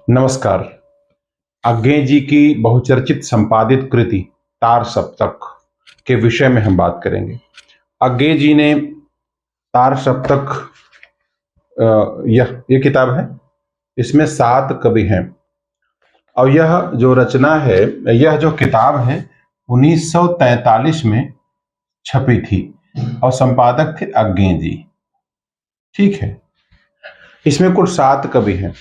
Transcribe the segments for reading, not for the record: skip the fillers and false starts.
नमस्कार। अज्ञे जी की बहुचर्चित संपादित कृति तार सप्तक के विषय में हम बात करेंगे। अज्ञे जी ने तार सप्तक यह किताब है। इसमें 7 कवि हैं और यह जो रचना है, यह जो किताब है 1943 में छपी थी और संपादक थे अज्ञे जी। ठीक है, इसमें कुल 7 कवि हैं।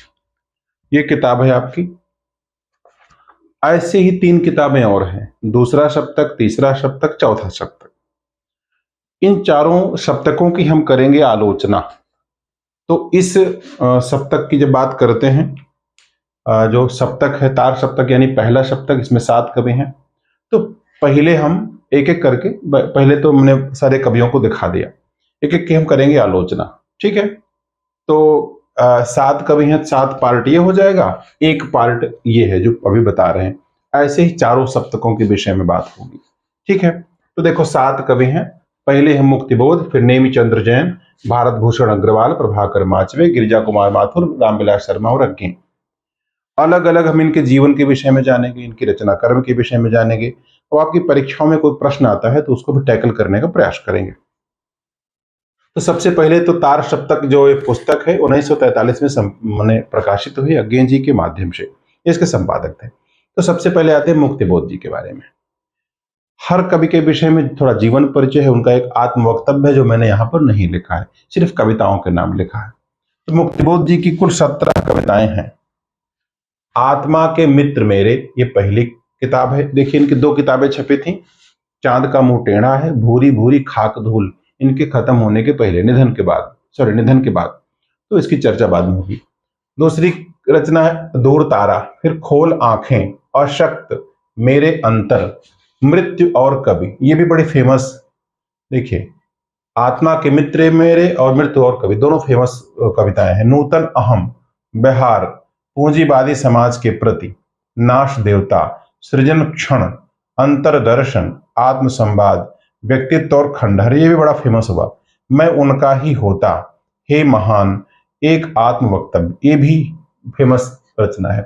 ये किताब है आपकी। ऐसे ही 3 किताबें और हैं, दूसरा सप्तक, तीसरा सप्तक, चौथा सप्तक। इन चारों सप्तकों की हम करेंगे आलोचना। तो इस सप्तक की जब बात करते हैं, जो सप्तक है तार सप्तक यानी पहला सप्तक, इसमें 7 कवि हैं। तो पहले हम एक एक करके, पहले तो हमने सारे कवियों को दिखा दिया, एक एक की हम करेंगे आलोचना। ठीक है, तो 7 कवि हैं, 7 पार्ट ये हो जाएगा, एक पार्ट ये है जो अभी बता रहे हैं। ऐसे ही चारों सप्तकों के विषय में बात होगी। ठीक है, तो देखो 7 कवि हैं। पहले हैं मुक्तिबोध, फिर नेमिचंद्र जैन, भारत भूषण अग्रवाल, प्रभाकर माचवे, गिरिजा कुमार माथुर, रामविलास शर्मा और अज्ञे। अलग अलग हम इनके जीवन के विषय में जानेंगे, इनकी रचना कर्म के विषय में जानेंगे, और आपकी परीक्षाओं में कोई प्रश्न आता है तो उसको भी टैकल करने का प्रयास करेंगे। तो सबसे पहले तो तार सप्तक जो एक पुस्तक है 1943 में प्रकाशित हुई अज्ञे जी के माध्यम से, इसके संपादक थे। तो सबसे पहले आते हैं मुक्तिबोध जी के बारे में। हर कवि के विषय में थोड़ा जीवन परिचय है, उनका एक आत्म वक्तव्य है जो मैंने यहाँ पर नहीं लिखा है, सिर्फ कविताओं के नाम लिखा है। तो मुक्तिबोध जी की कुल 17 कविताएं हैं। आत्मा के मित्र मेरे, ये पहली किताब है। देखिए इनकी 2 किताबें छपी थी। चांद का मुंह टेढ़ा है, भूरी भूरी खाक धूल, इनके खत्म होने के पहले, निधन के बाद। तो इसकी चर्चा बाद में होगी। दूसरी रचना है दूर तारा, फिर खोल आंखें, अशक्त, मेरे अंतर, मृत्यु और कवि। ये भी बड़ी फेमस। देखिए, आत्मा के मित्र मेरे और मृत्यु और कवि दोनों फेमस कविताएं हैं। नूतन अहम, बिहार, पूंजीवादी समाज के प्रति, नाश देवता, सृजन क्षण, अंतरदर्शन, आत्म संवाद, व्यक्तित्व और खंडहर, ये भी बड़ा फेमस हुआ। मैं उनका ही होता, हे महान, एक आत्म वक्तव्य, ये भी फेमस रचना है।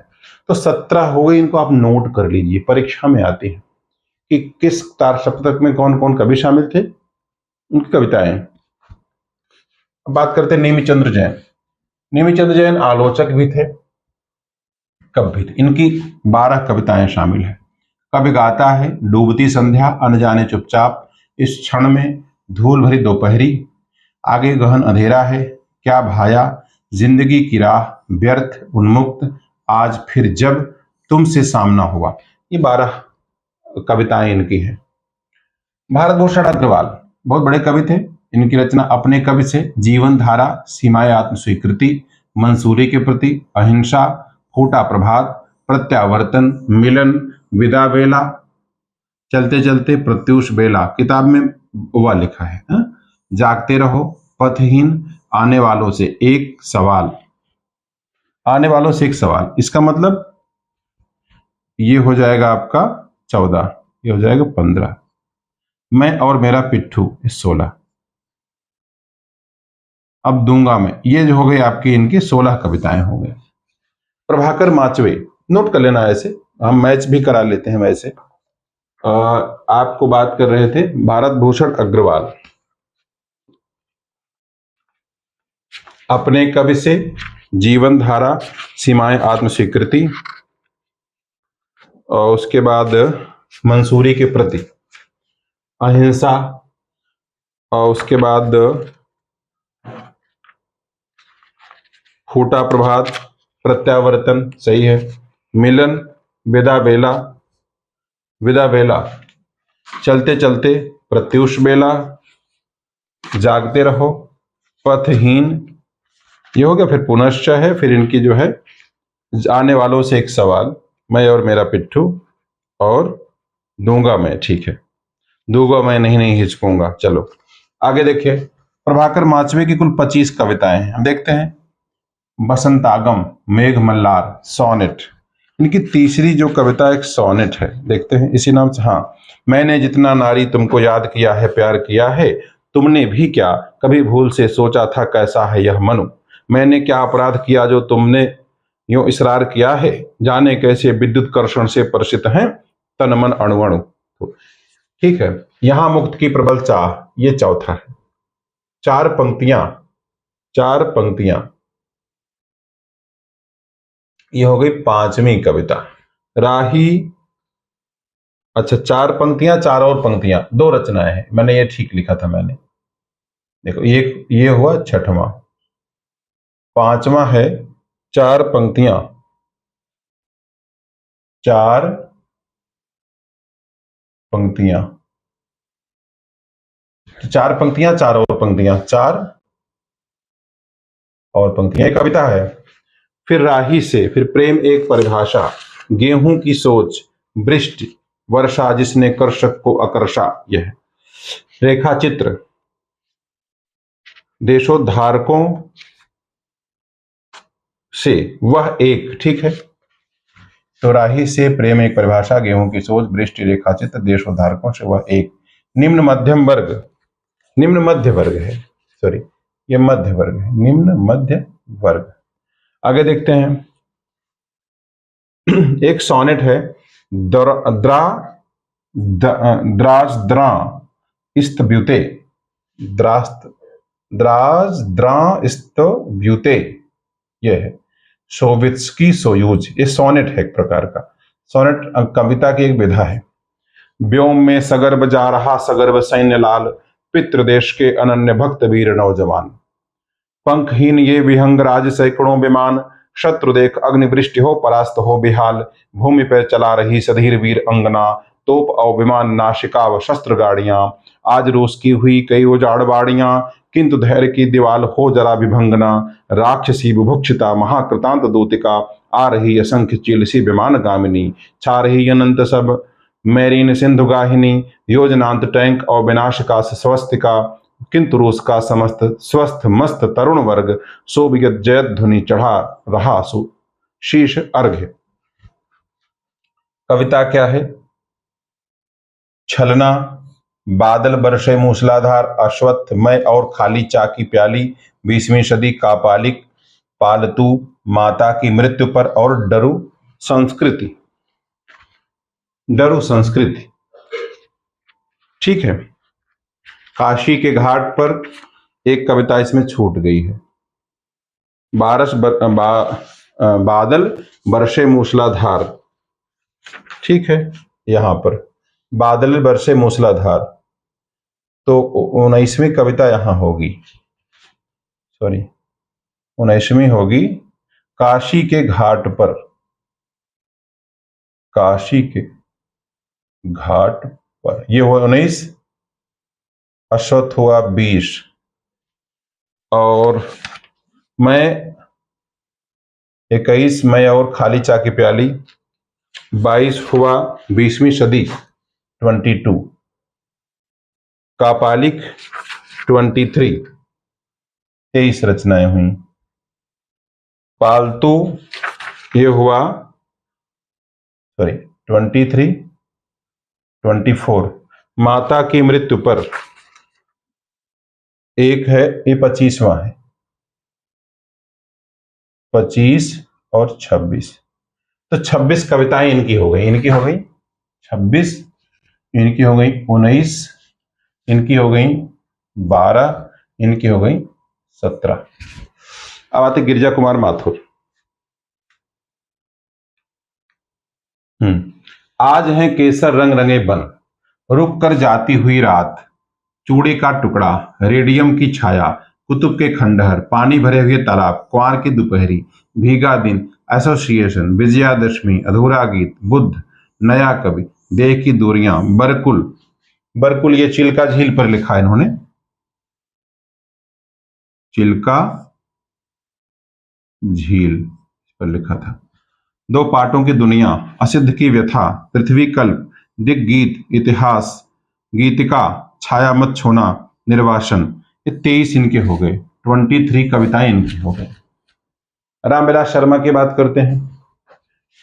तो 17 हो गई, इनको आप नोट कर लीजिए, परीक्षा में आती है कि किस तार सप्तक में कौन कौन कवि शामिल थे, उनकी कविताएं। अब बात करते हैं नेमिचंद्र जैन। नेमिचंद्र जैन आलोचक भी थे, कवि भी थे। इनकी 12 कविताएं शामिल है। कवि गाता है, डूबती संध्या, अनजाने चुपचाप, इस क्षण में, धूल भरी दोपहरी, आगे गहन अंधेरा है, क्या भाया, जिंदगी की राह, व्यर्थ, उन्मुक्त, आज फिर जब तुमसे सामना हुआ। ये 12 कविताएं इनकी हैं। भारत भूषण अग्रवाल बहुत बड़े कवि थे। इनकी रचना अपने कवि से, जीवन धारा, सीमाएं आत्म स्वीकृति, मंसूरी के प्रति, अहिंसा, फूटा प्रभात, प्रत्यावर्तन, मिलन, विदा बेला, चलते चलते, प्रत्यूष बेला, किताब में वह लिखा है। जागते रहो, पथहीन, आने वालों से एक सवाल, आने वालों से एक सवाल। इसका मतलब ये हो जाएगा आपका 14, ये हो जाएगा 15, मैं और मेरा पिट्ठू 16, अब दूंगा मैं। ये जो हो गई आपकी इनकी 16 कविताएं हो गई। प्रभाकर माचवे, नोट कर लेना, ऐसे हम मैच भी करा लेते हैं। वैसे आपको बात कर रहे थे भारत भूषण अग्रवाल, अपने कवि से, जीवन धारा, सीमाएं आत्म स्वीकृति, और उसके बाद मंसूरी के प्रति, अहिंसा, और उसके बाद फूटा प्रभात, प्रत्यावर्तन, सही है, मिलन, विदा बेला, चलते चलते, प्रत्यूष बेला, जागते रहो, पथहीन, ये हो गया। फिर पुनश्च है, फिर इनकी जो है आने वालों से एक सवाल, मैं और मेरा पिट्ठू, और दूंगा मैं। ठीक है, दूंगा मैं, नहीं हिचकूंगा। चलो आगे देखिए। प्रभाकर माचवे की कुल 25 कविताएं हैं। हम देखते हैं। बसंतागम, मेघ मल्लार, सोनेट। इनकी तीसरी जो कविता एक सोनेट है, देखते हैं इसी नाम से। हाँ, मैंने जितना नारी तुमको याद किया है, प्यार किया है, तुमने भी क्या कभी भूल से सोचा था कैसा है यह मनु। मैंने क्या अपराध किया जो तुमने यूं इसरार किया है, जाने कैसे विद्युत कर्षण से परिचित हैं तन मन अणु अणु। तो ठीक है, यहां मुक्त की प्रबल चाह, ये चौथा है। चार पंक्तियां, ये हो गई पांचवी कविता। राही, अच्छा, चार पंक्तियां, चार और पंक्तियां, दो रचनाएं हैं, मैंने ये ठीक लिखा था मैंने। देखो ये हुआ छठवां। पांचवा है चार पंक्तियां, चार पंक्तियां, चार पंक्तियां, चार और पंक्तियां, चार और पंक्तियां, ये कविता है। फिर राही से, फिर प्रेम एक परिभाषा, गेहूं की सोच, वृष्टि वर्षा जिसने कर्षक को आकर्षा, यह रेखा चित्र, देशोद्धारकों से वह एक। ठीक है, तो राही से प्रेम एक परिभाषा, गेहूं की सोच, वृष्टि रेखा चित्र, देशोद्धारकों से वह एक। निम्न मध्यम वर्ग, निम्न मध्य वर्ग है, सॉरी ये मध्य वर्ग है, निम्न मध्य वर्ग। आगे देखते हैं, एक सोनेट है, द्राजद्रा इस्तब्यूते, द्राजद्रास्तब्यूते, यह है सोवित्स्की सोयूज। ये सोनेट है एक प्रकार का। सोनेट कविता की एक विधा है। व्योम में सगर्भ जा रहा सगर्भ सैन्य लाल, पितृदेश के अनन्य भक्त वीर नौजवान। पंखहीन ये विहंग राज सैकड़ों विमान, शत्रु देख अग्निवृष्टि हो परास्त हो बेहाल। भूमि पर चला रही सधीर वीर अंगना, तोप और विमान नाशिका व शस्त्र गाड़ियां। आज रूस की हुई कई उजाड़ बाड़ियां, किंतु धैर्य की दीवाल हो जरा विभंगना। राक्षसी बुभुक्षिता महाकृतांत दूतिका, आ रही असंख्य चीलसी विमान गामिनी। छा रही अनंत सब मैरीन सिंधु गाहिनी, योजनांत टैंक और विनाशका स्वस्तिका। किंतु रूस का समस्त स्वस्थ मस्त तरुण वर्ग, सोवियत जयत ध्वनि चढ़ा रहा शीश अर्घ्य। कविता क्या है? छलना, बादल बरसे मूसलाधार, अश्वत्थ मैं और खाली चा की प्याली, 20वीं सदी कापालिक, पालतू माता की मृत्यु पर और डरू संस्कृति, डरू संस्कृति। ठीक है, काशी के घाट पर एक कविता इसमें छूट गई है। बादल बरसे मूसलाधार, ठीक है, यहां पर बादल बरसे मूसलाधार, तो 19वीं कविता यहां होगी, सॉरी 19वीं होगी काशी के घाट पर, काशी के घाट पर, ये हुआ 19, अश्वत्थ हुआ 20, और मैं 21, मैं और खाली चा की प्याली 22 हुआ 20वीं सदी 22, कापालिक 23, 23 रचनाएं हुई। पालतू ये हुआ सॉरी 23, 24, माता की मृत्यु पर एक है, ये 25वां है, 25 और 26, तो 26 कविताएं इनकी हो गई, 26, इनकी हो गई 19, इनकी हो गई 12, इनकी हो गई 17। अब आते गिरिजा कुमार माथुर। आज है केसर रंग रंगे बन, रुक कर जाती हुई रात, चूड़े का टुकड़ा, रेडियम की छाया, कुतुब के खंडहर, पानी भरे हुए तालाब, कुंवार की दोपहरी, भीगा दिन, एसोसिएशन, विजयादशमी, अधूरा गीत, बुद्ध, नया कवि, देह की दूरियां, बरकुल, बरकुल ये चिल्का झील पर लिखा है इन्होंने, चिल्का झील पर लिखा था। दो पाटों की दुनिया, असिद्ध की व्यथा, पृथ्वी कल्प, दिग्गीत, इतिहास, गीतिका, छाया मत छोना, निर्वासन, ये 23 इनके हो गए, 23 कविताएं इनकी हो गई। रामविलास शर्मा की बात करते हैं।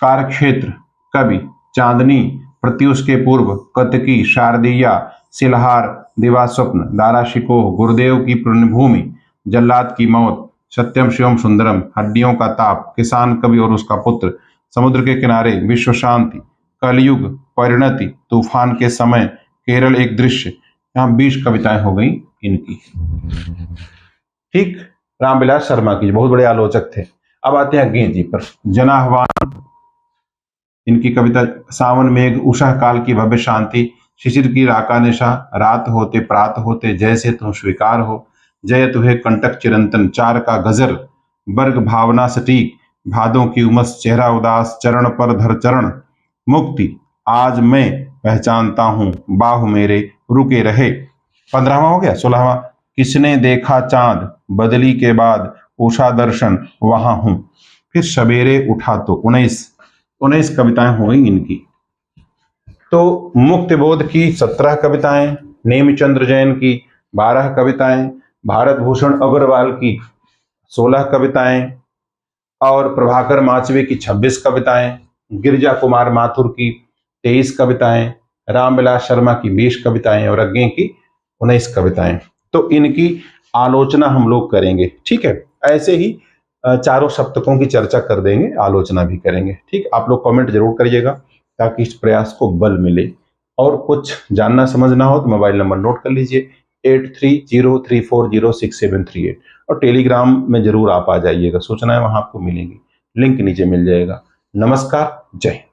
कार्यक्षेत्र, कवि, चांदनी, प्रत्युष के पूर्व, कतकी, शारदीया, सिलहार, दिवास्वप्न, दारा शिकोह, गुरुदेव की पुण्यभूमि, जल्लाद की मौत, सत्यम शिवम सुंदरम, हड्डियों का ताप, किसान कवि और उसका पुत्र, समुद्र के किनारे, विश्व शांति, कलयुग, परिणति, तूफान के समय, केरल एक दृश्य। यहाँ 20 कविताएं हो गई इनकी। ठीक, रामविलास शर्मा की बहुत बड़े आलोचक थे। अब आते हैं गेंद जी पर। जनाह्वान, इनकी कविता। सावन मेघ, उषा काल की भव्य शांति, शिशिर की राका निशा, रात होते प्रात होते, जैसे तुम स्वीकार हो, जय तुहे कंटक चिरंतन, चार का गजर, वर्ग भावना सटीक, भादों की उमस, चेहरा उदास, चरण पर धर चरण, मुक्ति आज मैं पहचानता हूं, बाहु मेरे रुके रहे। 15वां हो गया। 16वां, किसने देखा चांद, बदली के बाद, उषा दर्शन वहां हूं, फिर सवेरे उठा तो। 19 कविताएं हो गई इनकी। तो मुक्तिबोध की 17 कविताएं, नेमिचंद्र जैन की 12 कविताएं, भारत भूषण अग्रवाल की 16 कविताएं और प्रभाकर माचवे की 26 कविताएं, गिरिजा कुमार माथुर की 23 कविताएं, रामविलास शर्मा की 20 कविताएं और अज्ञे की 19 कविताएं। तो इनकी आलोचना हम लोग करेंगे। ठीक है, ऐसे ही चारों सप्तकों की चर्चा कर देंगे, आलोचना भी करेंगे। ठीक, आप लोग कमेंट जरूर करिएगा ताकि इस प्रयास को बल मिले। और कुछ जानना समझना हो तो मोबाइल नंबर नोट कर लीजिए 8303406738 और टेलीग्राम में जरूर आप आ जाइएगा, सूचनाएं वहां आपको मिलेंगी, लिंक नीचे मिल जाएगा। नमस्कार, जय हिंद।